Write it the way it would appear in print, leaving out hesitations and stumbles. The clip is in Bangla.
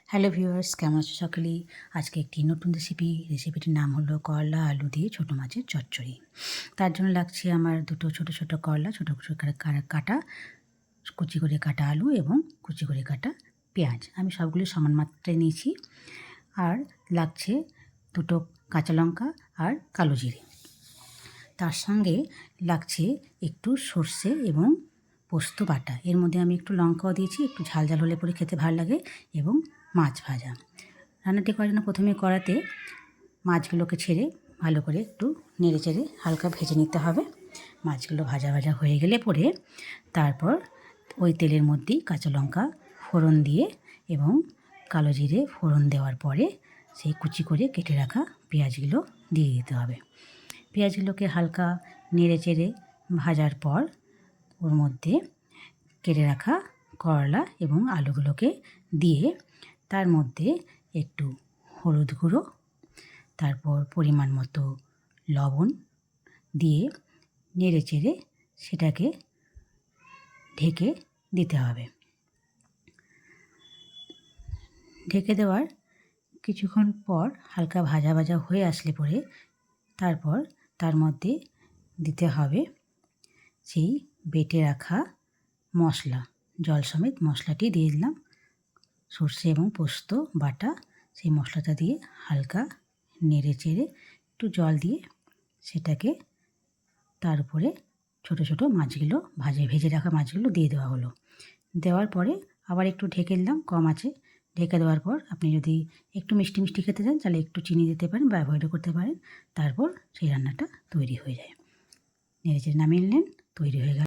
হ্যালো ভিউয়ার্স, কেমন আছো সকলেই? আজকে একটি নতুন রেসিপিটির নাম হলো করলা আলু দিয়ে ছোটো মাছের চচ্চড়ি। তার জন্য লাগছে আমার দুটো ছোটো ছোটো করলা, ছোটো ছোটো কাটা, কুচি করে কাটা আলু এবং কুচি করে কাটা পেঁয়াজ। আমি সবগুলো সমান মাত্রায় নিয়েছি। আর লাগছে দুটো কাঁচা লঙ্কা আর কালো জিরে। তার সঙ্গে লাগছে একটু সর্ষে এবং পোস্ত বাটা। এর মধ্যে আমি একটু লঙ্কাও দিয়েছি, একটু ঝাল ঝাল হলে পরে খেতে ভালো লাগে, এবং মাছ ভাজা। রান্নাটি করার জন্য প্রথমে কড়াতে মাছগুলোকে ছেড়ে ভালো করে একটু নেড়ে চেড়ে হালকা ভেজে নিতে হবে। মাছগুলো ভাজা ভাজা হয়ে গেলে পরে তারপর ওই তেলের মধ্যেই কাঁচা লঙ্কা ফোড়ন দিয়ে এবং কালো জিরে ফোড়ন দেওয়ার পরে সেই কুচি করে কেটে রাখা পেঁয়াজগুলো দিয়ে দিতে হবে। পেঁয়াজগুলোকে হালকা নেড়ে চেড়ে ভাজার পর ওর মধ্যে কেটে রাখা করলা এবং আলুগুলোকে দিয়ে তার মধ্যে একটু হলুদ গুঁড়ো, তারপর পরিমাণ মতো লবণ দিয়ে নেড়ে চেড়ে সেটাকে ঢেকে দিতে হবে। ঢেকে দেওয়ার কিছুক্ষণ পর হালকা ভাজা ভাজা হয়ে আসলে পরে তারপর তার মধ্যে দিতে হবে সেই বেটে রাখা মশলা, জল সমেত মশলাটি দিয়ে দিলাম। সর্ষে এবং পোস্ত বাটা, সেই মশলাটা দিয়ে হালকা নেড়ে চেড়ে একটু জল দিয়ে সেটাকে তার উপরে ছোটো ছোটো মাছগুলো ভেজে রাখা মাছগুলো দিয়ে দেওয়া হলো। দেওয়ার পরে আবার একটু ঢেকে দিলাম কম আঁচে। ঢেকে দেওয়ার পর আপনি যদি একটু মিষ্টি মিষ্টি খেতে চান তাহলে একটু চিনি দিতে পারেন বা অ্যাভয়েডও করতে পারেন। তারপর সেই রান্নাটা তৈরি হয়ে যায়। নেড়ে চেড়ে নামিয়ে নিলেন, তৈরি হয়ে গেল